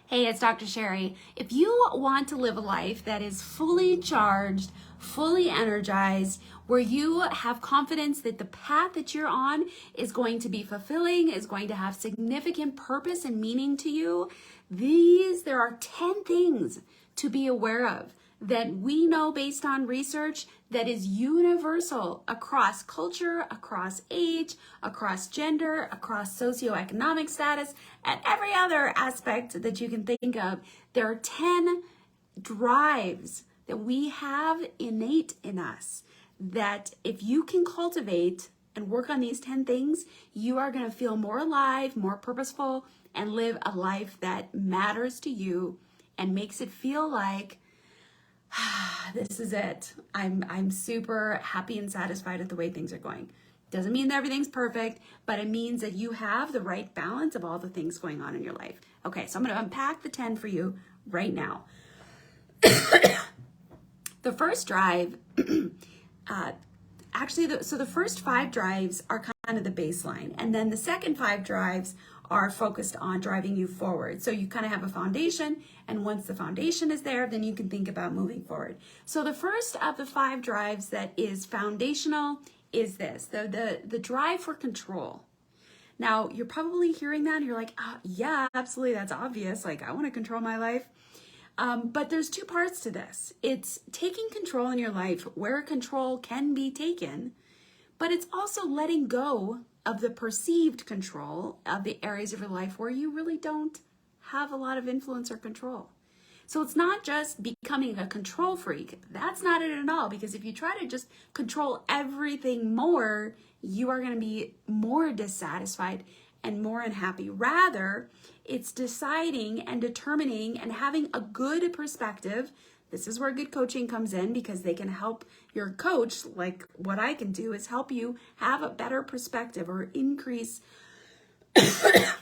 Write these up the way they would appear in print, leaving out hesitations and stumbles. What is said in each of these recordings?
Hey, it's Dr. Sheri. If you want to live a life that is fully charged, fully energized, where you have confidence that the path that you're on is going to be fulfilling, is going to have significant purpose and meaning to you, there are 10 things to be aware of that we know based on research that is universal across culture, across age, across gender, across socioeconomic status, and every other aspect that you can think of. There are 10 drives that we have innate in us that if you can cultivate and work on these 10 things, you are going to feel more alive, more purposeful, and live a life that matters to you and makes it feel like this is it. I'm super happy and satisfied with the way things are going. Doesn't mean that everything's perfect, but it means that you have the right balance of all the things going on in your life. Okay, so I'm going to unpack the 10 for you right now. The first drive, the first 5 drives are kind of the baseline, and then the second 5 drives are focused on driving you forward. So you kind of have a foundation, and once the foundation is there, then you can think about moving forward. So the first of the 5 drives that is foundational is this, the drive for control. Now, you're probably hearing that and you're like, yeah, absolutely, that's obvious. Like, I want to control my life. But there's 2 parts to this. It's taking control in your life where control can be taken, but it's also letting go of the perceived control of the areas of your life where you really don't have a lot of influence or control. So it's not just becoming a control freak. That's not it at all, because if you try to just control everything more, you are going to be more dissatisfied and more unhappy. Rather, it's deciding and determining and having a good perspective. This is where good coaching comes in, because they can help your coach, like what I can do is help you have a better perspective or increase the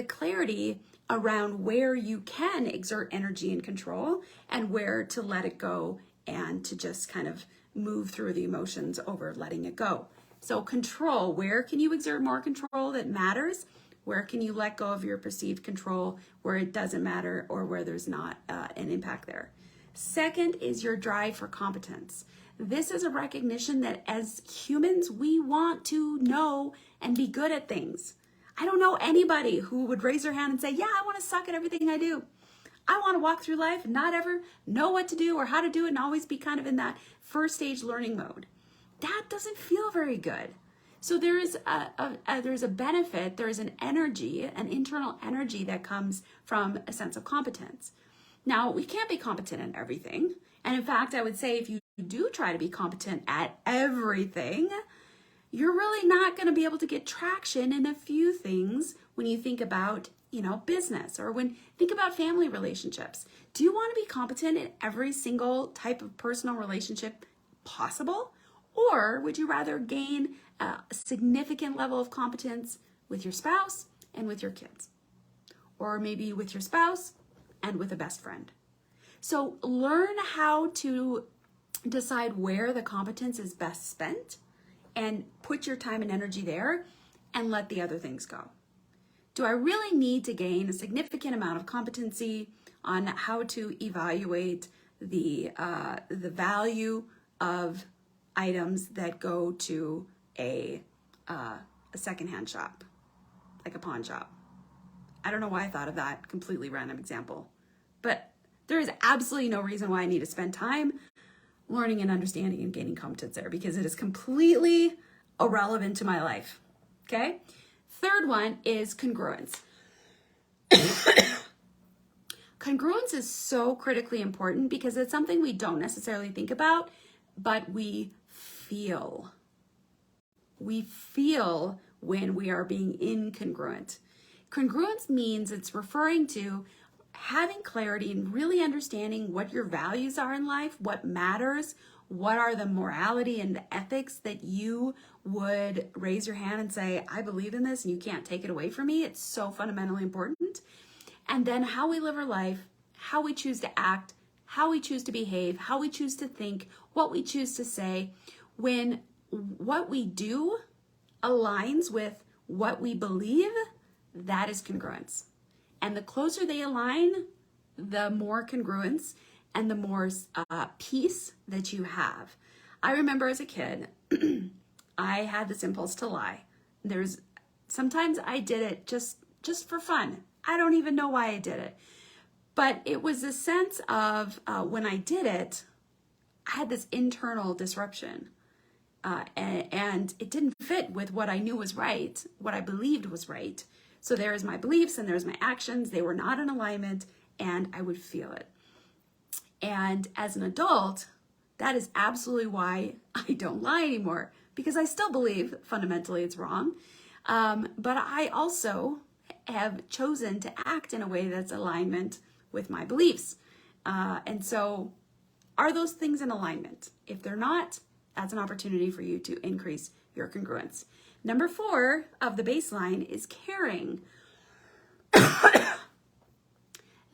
clarity around where you can exert energy and control and where to let it go and to just kind of move through the emotions over letting it go. So control, where can you exert more control that matters? Where can you let go of your perceived control where it doesn't matter or where there's not an impact there? Second is your drive for competence. This is a recognition that as humans, we want to know and be good at things. I don't know anybody who would raise their hand and say, yeah, I want to suck at everything I do. I want to walk through life and not ever know what to do or how to do it and always be kind of in that first stage learning mode. That doesn't feel very good. So there's a benefit, there's an energy, an internal energy that comes from a sense of competence. Now, we can't be competent in everything. And in fact, I would say if you do try to be competent at everything, you're really not going to be able to get traction in a few things when you think about, business or when think about family relationships. Do you want to be competent in every single type of personal relationship possible? Or would you rather gain a significant level of competence with your spouse and with your kids? Or maybe with your spouse and with a best friend. So learn how to decide where the competence is best spent and put your time and energy there and let the other things go. Do I really need to gain a significant amount of competency on how to evaluate the value of items that go to a secondhand shop, like a pawn shop? I don't know why I thought of that completely random example, but there is absolutely no reason why I need to spend time learning and understanding and gaining competence there, because it is completely irrelevant to my life. Okay. Third one is congruence. Congruence is so critically important because it's something we don't necessarily think about, but we feel. We feel when we are being incongruent. Congruence means it's referring to having clarity and really understanding what your values are in life, what matters, what are the morality and the ethics that you would raise your hand and say, I believe in this and you can't take it away from me. It's so fundamentally important. And then how we live our life, how we choose to act, how we choose to behave, how we choose to think, what we choose to say, when what we do aligns with what we believe, that is congruence. And the closer they align, the more congruence and the more peace that you have. I remember as a kid, I had this impulse to lie. Sometimes I did it just for fun. I don't even know why I did it. But it was a sense of when I did it, I had this internal disruption. And it didn't fit with what I knew was right, what I believed was right. So there's my beliefs and there's my actions. They were not in alignment, and I would feel it. And as an adult, that is absolutely why I don't lie anymore, because I still believe fundamentally it's wrong. But I also have chosen to act in a way that's alignment with my beliefs. And so are those things in alignment? If they're not, that's an opportunity for you to increase your congruence. Number 4 of the baseline is caring.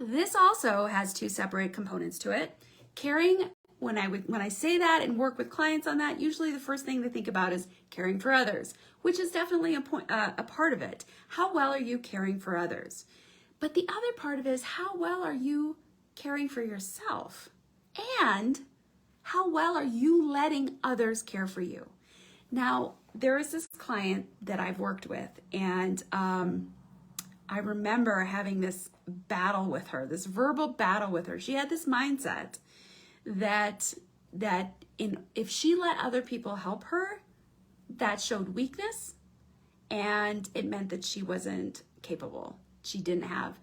This also has 2 separate components to it. Caring, when I say that and work with clients on that, usually the first thing they think about is caring for others, which is definitely a part of it. How well are you caring for others? But the other part of it is how well are you caring for yourself? And how well are you letting others care for you? Now, there is this client that I've worked with, and I remember having this battle with her, this verbal battle with her. She had this mindset that if she let other people help her, that showed weakness, and it meant that she wasn't capable. She didn't have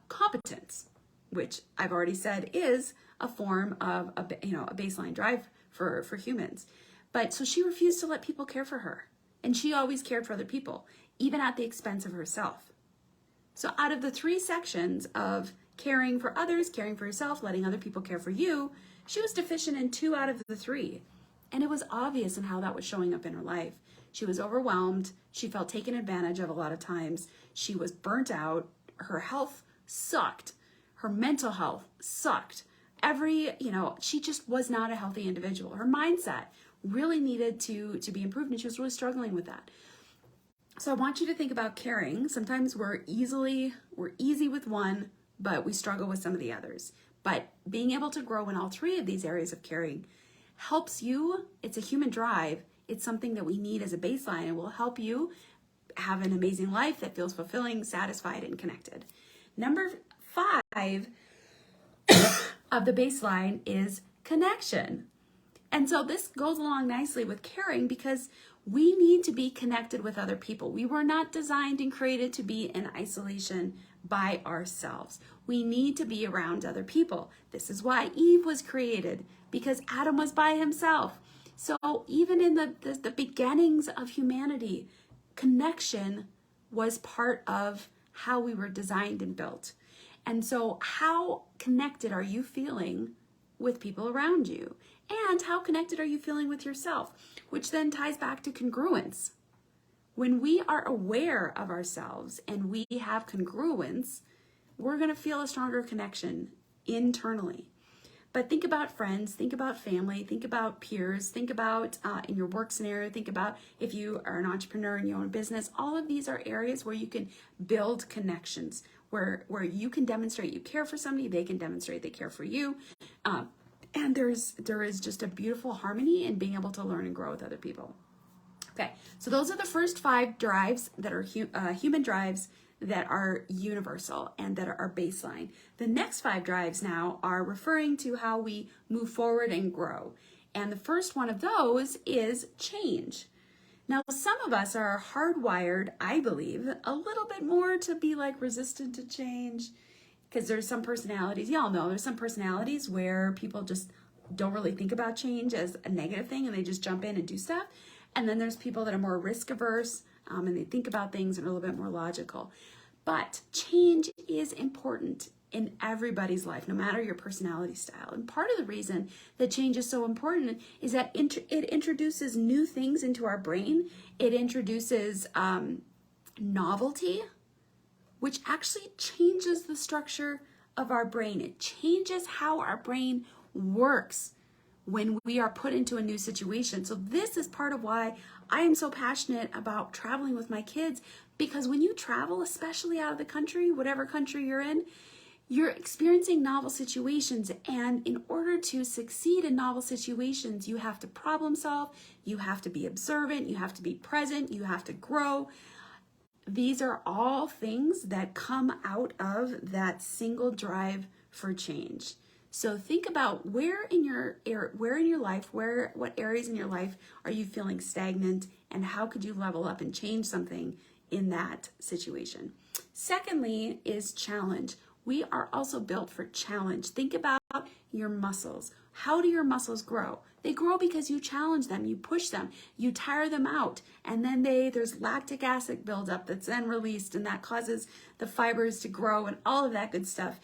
competence, which I've already said is a form of a baseline drive for humans. But so she refused to let people care for her, and she always cared for other people, even at the expense of herself. So out of the 3 sections of caring for others, caring for yourself, letting other people care for you, she was deficient in 2 out of the 3. And it was obvious in how that was showing up in her life. She was overwhelmed. She felt taken advantage of a lot of times. She was burnt out. Her health sucked. Her mental health sucked. She just was not a healthy individual. Her mindset really needed to be improved, and she was really struggling with that. So I want you to think about caring. Sometimes we're easy with one, but we struggle with some of the others. But being able to grow in all 3 of these areas of caring helps you. It's a human drive. It's something that we need as a baseline, and will help you have an amazing life that feels fulfilling, satisfied, and connected. Number 5 of the baseline is connection. And so this goes along nicely with caring, because we need to be connected with other people. We were not designed and created to be in isolation by ourselves. We need to be around other people. This is why Eve was created, because Adam was by himself. So even in the beginnings of humanity, connection was part of how we were designed and built. And so how connected are you feeling with people around you? And how connected are you feeling with yourself? Which then ties back to congruence. When we are aware of ourselves and we have congruence, we're going to feel a stronger connection internally. But think about friends, think about family, think about peers, think about in your work scenario, think about if you are an entrepreneur and you own a business. All of these are areas where you can build connections, where you can demonstrate you care for somebody, they can demonstrate they care for you. And there is just a beautiful harmony in being able to learn and grow with other people. Okay, so those are the first 5 drives that are human drives that are universal and that are our baseline. The next 5 drives now are referring to how we move forward and grow. And the first one of those is change. Now, some of us are hardwired, I believe, a little bit more to be like resistant to change, because there's some personalities, y'all know, there's some personalities where people just don't really think about change as a negative thing and they just jump in and do stuff. And then there's people that are more risk averse and they think about things and are a little bit more logical. But change is important in everybody's life, no matter your personality style. And part of the reason that change is so important is that it introduces new things into our brain. It introduces novelty, which actually changes the structure of our brain. It changes how our brain works. when we are put into a new situation. So this is part of why I am so passionate about traveling with my kids, because when you travel, especially out of the country, whatever country you're in, you're experiencing novel situations. And in order to succeed in novel situations, you have to problem solve, you have to be observant, you have to be present, you have to grow. These are all things that come out of that single drive for change. So think about where in your life, what areas in your life are you feeling stagnant, and how could you level up and change something in that situation? Secondly is challenge. We are also built for challenge. Think about your muscles. How do your muscles grow? They grow because you challenge them, you push them, you tire them out, and then there's lactic acid buildup that's then released, and that causes the fibers to grow and all of that good stuff.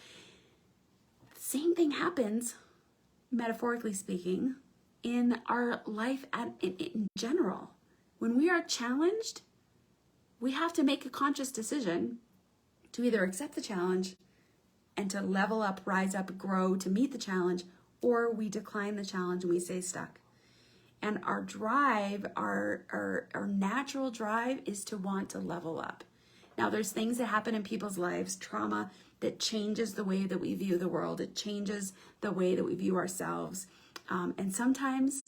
Same thing happens, metaphorically speaking, in our life in general. When we are challenged, we have to make a conscious decision to either accept the challenge and to level up, rise up, grow to meet the challenge, or we decline the challenge and we stay stuck. And our drive, our natural drive is to want to level up. Now, there's things that happen in people's lives, trauma, that changes the way that we view the world. It changes the way that we view ourselves. And sometimes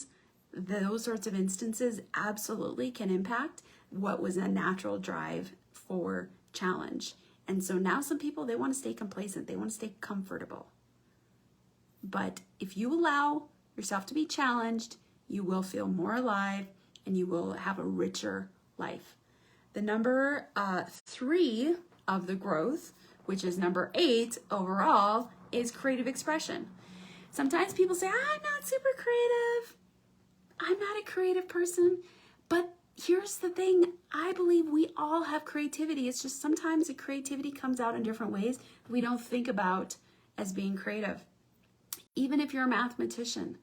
those sorts of instances absolutely can impact what was a natural drive for challenge. And so now some people, they want to stay complacent. They want to stay comfortable. But if you allow yourself to be challenged, you will feel more alive and you will have a richer life. The number 3 of the growth, which is number 8 overall, is creative expression. Sometimes people say, I'm not super creative. I'm not a creative person. But here's the thing. I believe we all have creativity. It's just sometimes the creativity comes out in different ways that we don't think about as being creative. Even if you're a mathematician,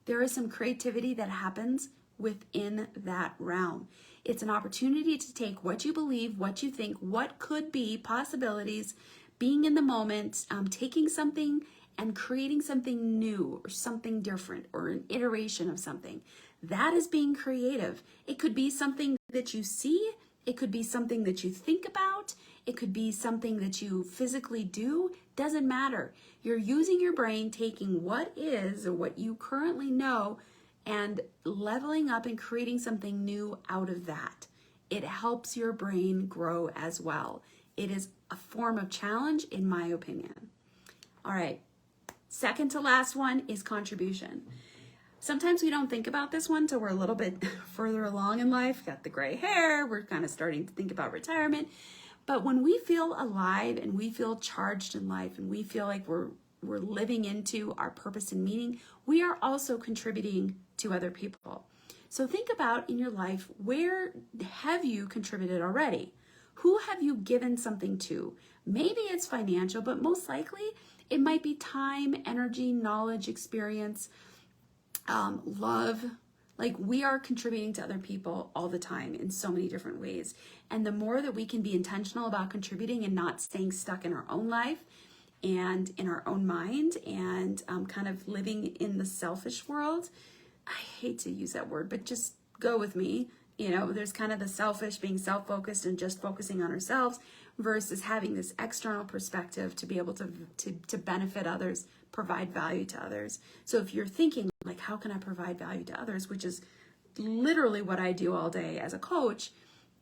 there is some creativity that happens within that realm. It's an opportunity to take what you believe, what you think, what could be possibilities, being in the moment, taking something and creating something new or something different or an iteration of something. That is being creative. It could be something that you see. It could be something that you think about. It could be something that you physically do. Doesn't matter. You're using your brain, taking what is or what you currently know and leveling up and creating something new out of that. It helps your brain grow as well. It is a form of challenge, in my opinion. All right. Second to last one is contribution. Sometimes we don't think about this one till we're a little bit further along in life, got the gray hair, we're kind of starting to think about retirement. But when we feel alive and we feel charged in life and we feel like we're living into our purpose and meaning, we are also contributing to other people. So think about in your life, where have you contributed already? Who have you given something to? Maybe it's financial, but most likely it might be time, energy, knowledge, experience, love. Like, we are contributing to other people all the time in so many different ways. And the more that we can be intentional about contributing and not staying stuck in our own life and in our own mind and kind of living in the selfish world, I hate to use that word, but just go with me. You know, there's kind of the selfish, being self-focused and just focusing on ourselves versus having this external perspective to be able to benefit others, provide value to others. So if you're thinking, like, how can I provide value to others, which is literally what I do all day as a coach,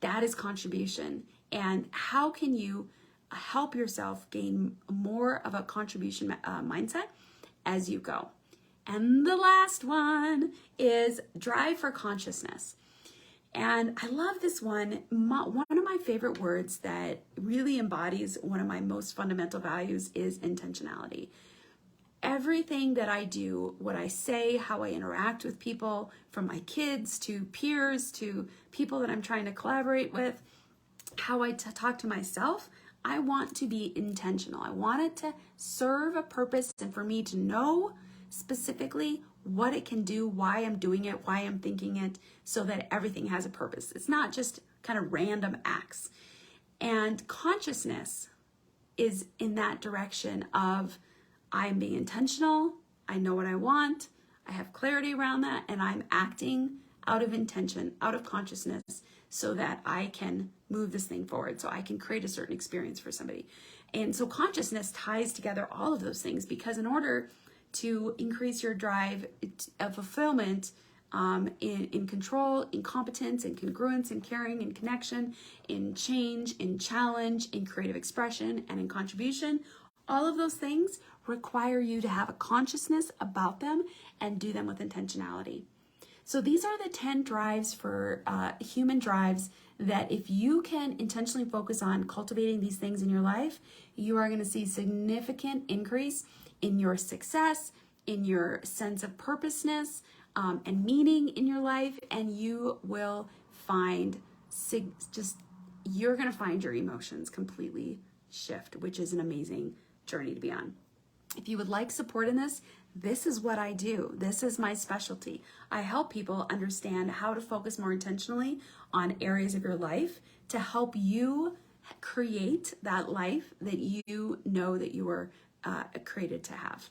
that is contribution. And how can you help yourself gain more of a contribution mindset as you go? And the last one is drive for consciousness. And I love this one. One of my favorite words that really embodies one of my most fundamental values is intentionality. Everything that I do, what I say, how I interact with people, from my kids to peers to people that I'm trying to collaborate with, how I talk to myself, I want to be intentional. I want it to serve a purpose and for me to know specifically what it can do, why I'm doing it, why I'm thinking it, so that everything has a purpose. It's not just kind of random acts. And consciousness is in that direction of I'm being intentional, I know what I want, I have clarity around that, and I'm acting out of intention, out of consciousness, so that I can move this thing forward, so I can create a certain experience for somebody. And so consciousness ties together all of those things, because in order to increase your drive of fulfillment, in control, in competence, in congruence, in caring, in connection, in change, in challenge, in creative expression, and in contribution, all of those things require you to have a consciousness about them and do them with intentionality. So these are the 10 drives for human drives that if you can intentionally focus on cultivating these things in your life, you are going to see significant increase in your success, in your sense of purposeness, and meaning in your life, and you will find you're going to find your emotions completely shift, which is an amazing journey to be on. If you would like support in this, this is what I do. This is my specialty. I help people understand how to focus more intentionally on areas of your life to help you create that life that you know that you were created to have.